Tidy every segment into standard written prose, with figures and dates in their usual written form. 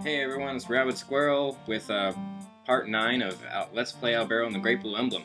Hey everyone, it's Rabid Squirrel with part 9 of Let's Play Albero and the Great Blue Emblem.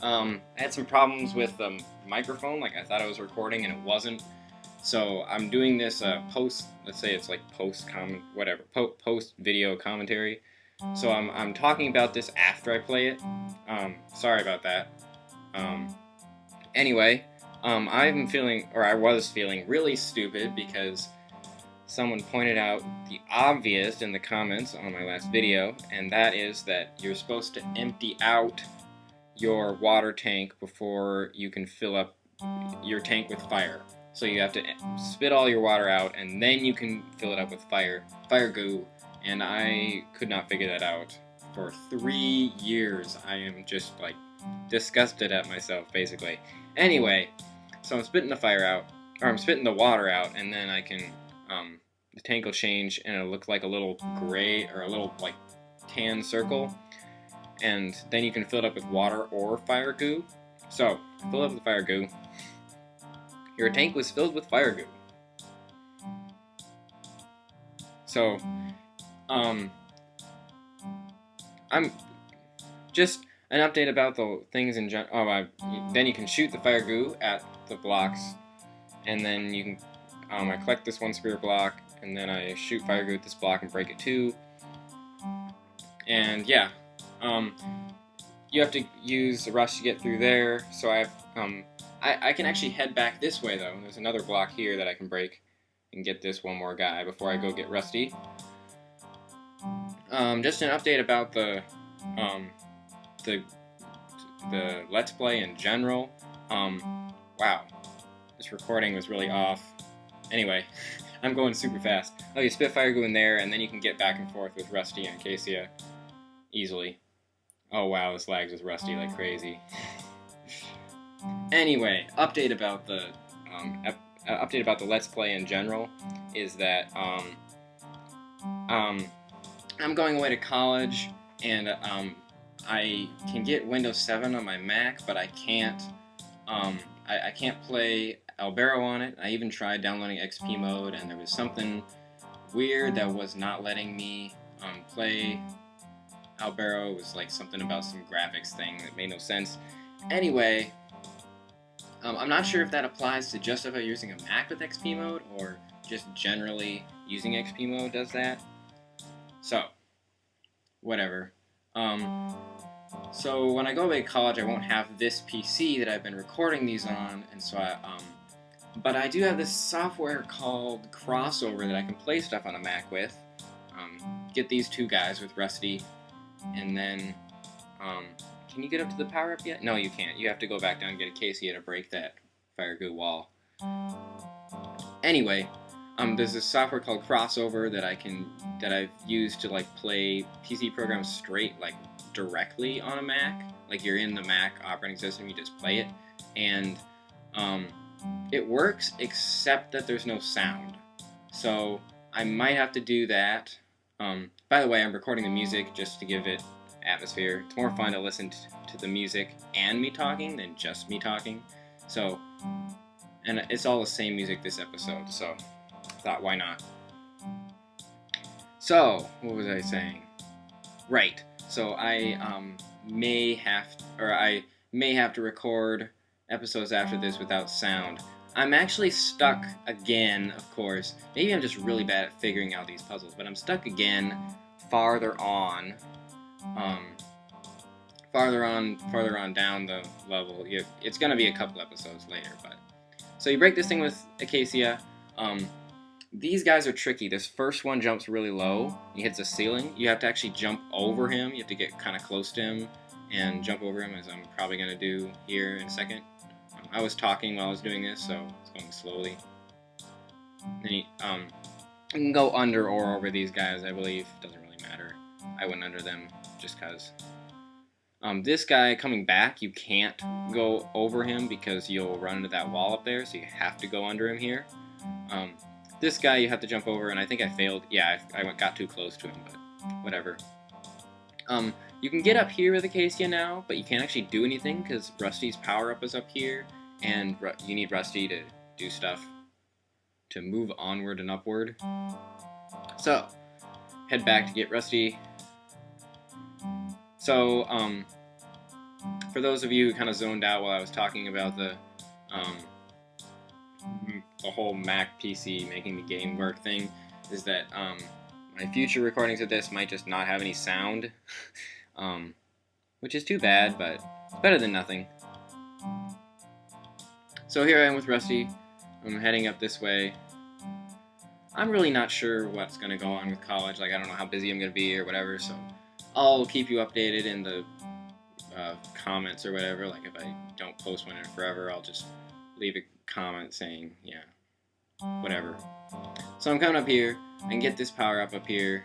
I had some problems with the microphone, like I thought I was recording and it wasn't. So I'm doing this post, let's say it's like post video commentary. So I'm talking about this after I play it. Sorry about that. Anyway, I was feeling really stupid because someone pointed out the obvious in the comments on my last video, and that is that you're supposed to empty out your water tank before you can fill up your tank with fire. So you have to spit all your water out, and then you can fill it up with fire goo, and I could not figure that out for 3 years. I am just, like, disgusted at myself, basically. Anyway, so I'm spitting the water out, and then I can, the tank will change and it'll look like a little gray or a little like tan circle, and then you can fill it up with water or fire goo. So fill it up with fire goo. Your tank was filled with fire goo. So I'm just an update about the things in general. Then you can shoot the fire goo at the blocks, and then you can I collect this one spirit block, and then I shoot fire goo at this block and break it too. And yeah, you have to use the rust to get through there. So I can actually head back this way though. There's another block here that I can break and get this one more guy before I go get Rusty. Just an update about the Let's Play in general. Wow, this recording was really off. Anyway, I'm going super fast. Oh, you spit fire goo in there, and then you can get back and forth with Rusty and Acacia easily. Oh wow, this lags with Rusty like crazy. Anyway, update about the Let's Play in general is that I'm going away to college, and I can get Windows 7 on my Mac, but I can't play Albero on it. I even tried downloading XP mode, and there was something weird that was not letting me play Albero. It was like something about some graphics thing that made no sense. Anyway, I'm not sure if that applies to just if I'm using a Mac with XP mode, or just generally using XP mode does that. So, whatever. So when I go away to college, I won't have this PC that I've been recording these on, and so but I do have this software called Crossover that I can play stuff on a Mac with. Get these two guys with Rusty, and then, can you get up to the power up yet? No, you can't. You have to go back down and get Acacia to break that fire goo wall. Anyway, there's this software called Crossover that I've used to like play PC programs straight, like directly on a Mac. Like you're in the Mac operating system, you just play it, and it works except that there's no sound. So I might have to do that. By the way, I'm recording the music just to give it atmosphere. It's more fun to listen to the music and me talking than just me talking. So, and it's all the same music this episode, so I thought, why not? So, what was I saying? Right. So I may have to record episodes after this without sound. I'm actually stuck again, of course. Maybe I'm just really bad at figuring out these puzzles, but I'm stuck again farther on down the level. It's gonna be a couple episodes later, but so you break this thing with Acacia. These guys are tricky. This first one jumps really low. He hits a ceiling. You have to actually jump over him. You have to get kind of close to him and jump over him, as I'm probably gonna do here in a second. I was talking while I was doing this, so it's going slowly. Then you can go under or over these guys, I believe. Doesn't really matter. I went under them just because. This guy coming back, you can't go over him because you'll run into that wall up there, so you have to go under him here. This guy you have to jump over, and I think I failed. Yeah, I got too close to him, but whatever. You can get up here with Acacia now, but you can't actually do anything because Rusty's power-up is up here, and you need Rusty to do stuff to move onward and upward. So, head back to get Rusty. So, for those of you who kind of zoned out while I was talking about the whole Mac PC making the game work thing, is that my future recordings of this might just not have any sound, which is too bad, but it's better than nothing. So here I am with Rusty. I'm heading up this way. I'm really not sure what's going to go on with college. Like, I don't know how busy I'm going to be or whatever, so I'll keep you updated in the comments or whatever. Like, if I don't post one in forever, I'll just leave a comment saying, yeah, whatever. So I'm coming up here and get this power up here.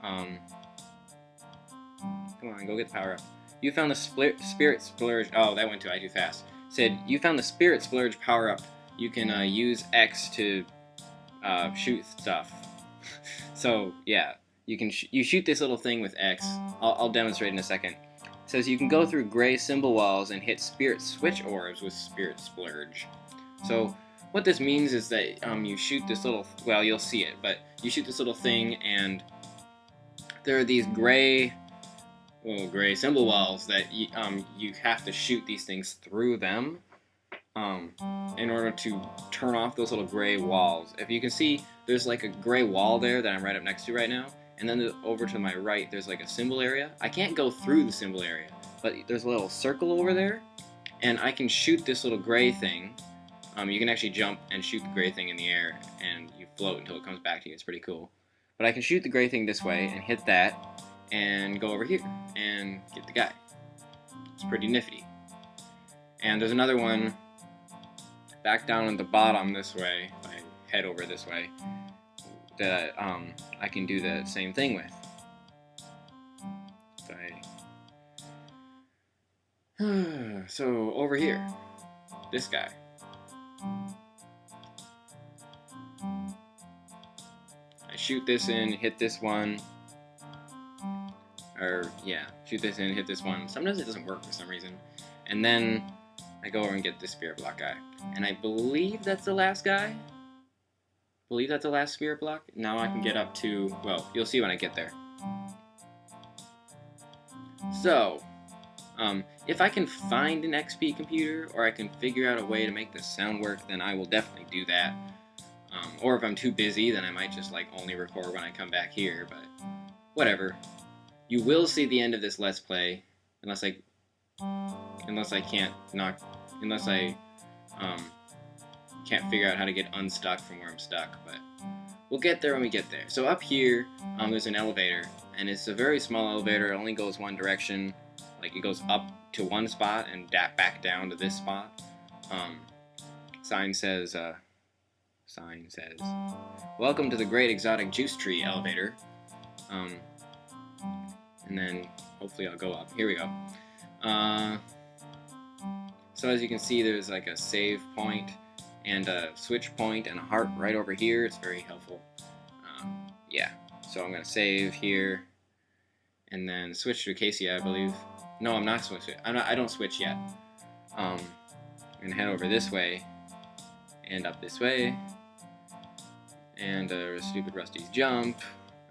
Come on, go get the power up. You found the Spirit Splurge. Oh, that went too fast. Said, you found the Spirit Splurge power up. You can use X to shoot stuff. So yeah, you can you shoot this little thing with X. I'll demonstrate in a second. It says you can go through gray symbol walls and hit spirit switch orbs with Spirit Splurge. So what this means is that you shoot this little, well, you'll see it, but you shoot this little thing, and there are these gray symbol walls that you have to shoot these things through them in order to turn off those little gray walls. If you can see, there's like a gray wall there that I'm right up next to right now, and then over to my right there's like a symbol area. I can't go through the symbol area, but there's a little circle over there, and I can shoot this little gray thing. You can actually jump and shoot the gray thing in the air, and you float until it comes back to you. It's pretty cool. But I can shoot the gray thing this way and hit that, and go over here and get the guy. It's pretty nifty. And there's another one back down at the bottom this way, if I head over this way, that I can do the same thing with. So over here, this guy. I shoot this in, hit this one. Or, yeah, shoot this in, hit this one. Sometimes it doesn't work for some reason. And then I go over and get this spirit block guy. And I believe that's the last guy. Believe that's the last spirit block. Now I can get up to, well, you'll see when I get there. So, if I can find an XP computer, or I can figure out a way to make the sound work, then I will definitely do that. Or if I'm too busy, then I might just like only record when I come back here, but whatever. You will see the end of this Let's Play, unless I can't figure out how to get unstuck from where I'm stuck, but we'll get there when we get there. So up here, there's an elevator, and it's a very small elevator. It only goes one direction. Like, it goes up to one spot and back down to this spot. Sign says, welcome to the Great Exotic Juice Tree elevator. And then hopefully I'll go up. Here we go. So as you can see, there's like a save point and a switch point and a heart right over here. It's very helpful. Yeah, so I'm gonna save here and then switch to Acacia, I believe. No, I'm not switching. I don't switch yet. I'm gonna head over this way and up this way, and stupid Rusty's jump.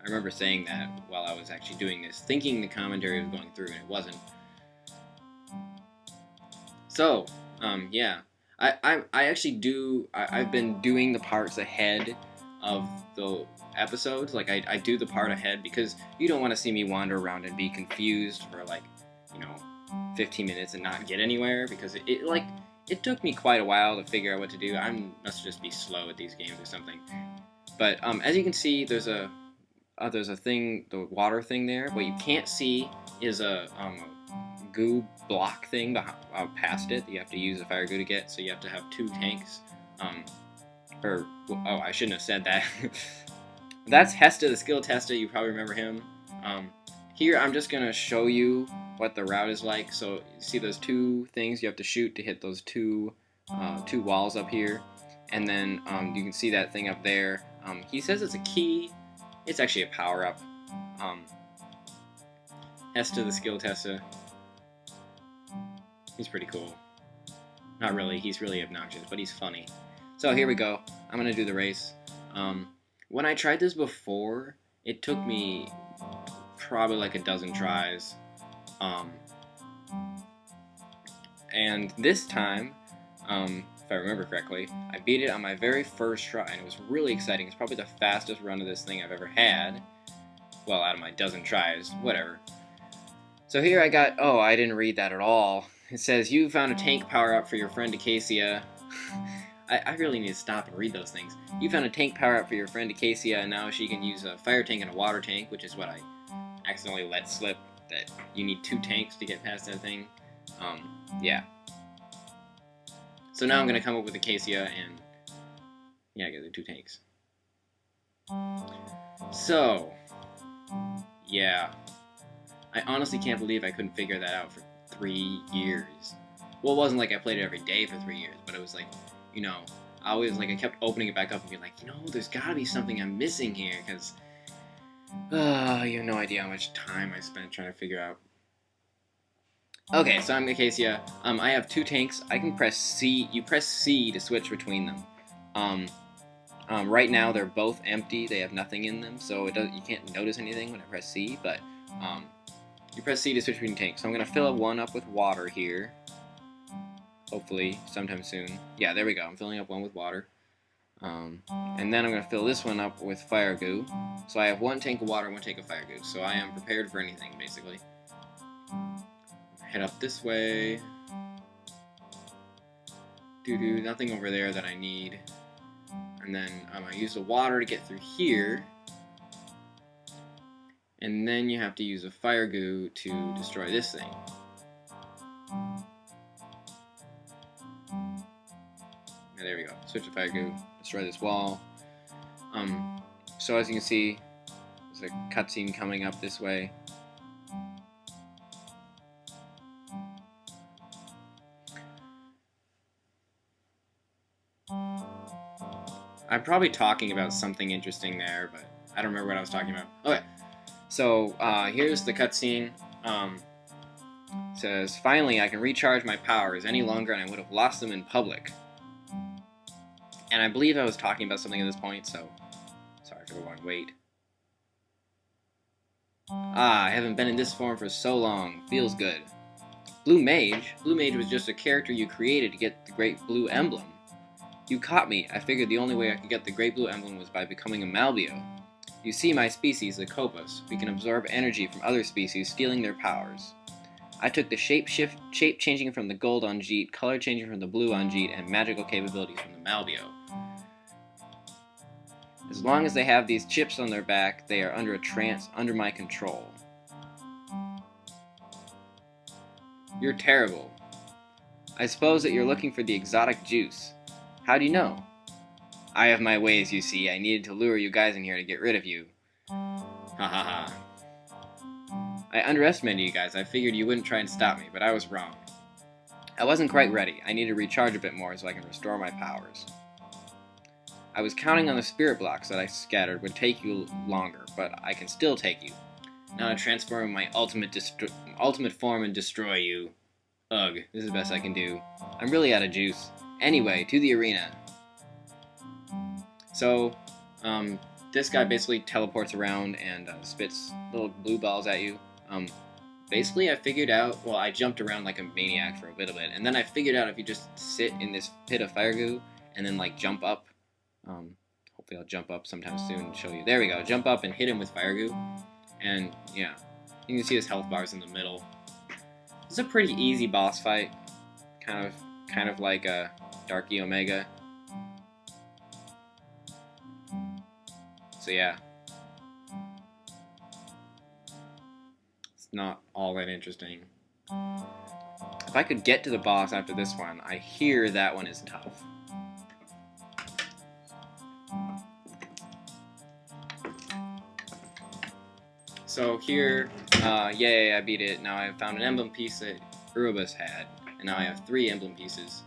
I remember saying that while I was actually doing this, thinking the commentary was going through, and it wasn't. So, yeah. I actually do, I've been doing the parts ahead of the episodes. Like, I do the part ahead because you don't want to see me wander around and be confused for, like, 15 minutes and not get anywhere, because it took me quite a while to figure out what to do. I must just be slow at these games or something. But, as you can see, there's a thing, the water thing there. What you can't see is a goo block thing past it that you have to use a fire goo to get, so you have to have 2 tanks. I shouldn't have said that. That's Hesta the Skill Testa. You probably remember him. Here I'm just gonna show you what the route is like. So you see those 2 things you have to shoot to hit those 2 walls up here, and then you can see that thing up there. He says it's a key. It's actually a power-up. Hesta the Skill Testa. He's pretty cool. Not really, he's really obnoxious, but he's funny. So here we go. I'm gonna do the race. When I tried this before, It took me probably like a dozen tries. And this time, if I remember correctly, I beat it on my very first try, and it was really exciting. It's probably the fastest run of this thing I've ever had. Well, out of my dozen tries, whatever. So here I got, oh, I didn't read that at all. It says, you found a tank power-up for your friend Acacia. I really need to stop and read those things. You found a tank power-up for your friend Acacia, and now she can use a fire tank and a water tank, which is what I accidentally let slip, that you need 2 tanks to get past that thing. Yeah. So now I'm going to come up with Acacia and, yeah, get the 2 tanks. So, yeah. I honestly can't believe I couldn't figure that out for 3 years. Well, it wasn't like I played it every day for 3 years, but it was like, you know, I kept opening it back up and being like, you know, there's gotta be something I'm missing here, because, you have no idea how much time I spent trying to figure out. Okay, so I'm Acacia. I have 2 tanks. I can press C. You press C to switch between them. Right now they're both empty. They have nothing in them, so you can't notice anything when I press C. But you press C to switch between tanks. So I'm gonna fill one up with water here. Hopefully, sometime soon. Yeah, there we go. I'm filling up one with water. And then I'm gonna fill this one up with fire goo. So I have 1 tank of water, 1 tank of fire goo. So I am prepared for anything, basically. Head up this way. Nothing over there that I need. And then I'm going to use the water to get through here. And then you have to use a fire goo to destroy this thing. And there we go. Switch to fire goo. Destroy this wall. So as you can see, there's a cutscene coming up this way. I'm probably talking about something interesting there, but I don't remember what I was talking about. Okay, so here's the cutscene. It says, finally, I can recharge my powers any longer, and I would have lost them in public. And I believe I was talking about something at this point, so sorry for the long wait. I haven't been in this form for so long. Feels good. Blue Mage? Blue Mage was just a character you created to get the Great Blue Emblem. You caught me. I figured the only way I could get the Great Blue Emblem was by becoming a Malbio. You see my species, the Copas. We can absorb energy from other species, stealing their powers. I took the shape changing from the gold on Jeet, color changing from the blue on Jeet, and magical capabilities from the Malbio. As long as they have these chips on their back, they are under a trance, under my control. You're terrible. I suppose that you're looking for the exotic juice. How do you know? I have my ways, you see. I needed to lure you guys in here to get rid of you. Ha ha ha. I underestimated you guys. I figured you wouldn't try and stop me, but I was wrong. I wasn't quite ready. I need to recharge a bit more so I can restore my powers. I was counting on the spirit blocks that I scattered would take you longer, but I can still take you. Now to transform my ultimate form and destroy you. Ugh, this is the best I can do. I'm really out of juice. Anyway, to the arena. So, this guy basically teleports around and spits little blue balls at you. Basically, I figured out, well, I jumped around like a maniac for a little bit, and then I figured out if you just sit in this pit of fire goo and then like jump up. Hopefully I'll jump up sometime soon and show you. There we go. Jump up and hit him with fire goo. And yeah, you can see his health bars in the middle. It's a pretty easy boss fight. Kind of like a Darky Omega. So yeah. It's not all that interesting. If I could get to the boss after this one, I hear that one is tough. So here, yay, I beat it. Now I found an emblem piece that Urabus had, and now I have 3 emblem pieces.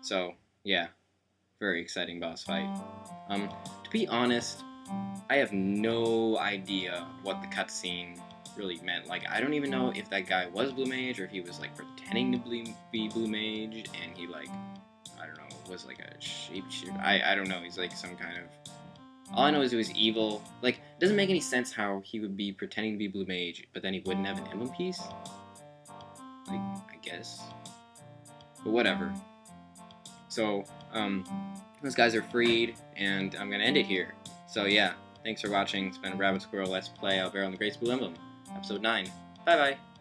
So, yeah, very exciting boss fight. To be honest, I have no idea what the cutscene really meant. Like, I don't even know if that guy was Blue Mage, or if he was, like, pretending to be Blue Mage, and he, like, I don't know, was, like, a shapeshifter. I don't know, he's, like, some kind of All I know is he was evil. Like, it doesn't make any sense how he would be pretending to be Blue Mage, but then he wouldn't have an emblem piece. Like, I guess. But whatever. So, those guys are freed, and I'm gonna end it here. So yeah, thanks for watching. It's been Rabid Squirrel Let's Play Albero and the Great Blue Emblem, episode 9. Bye bye.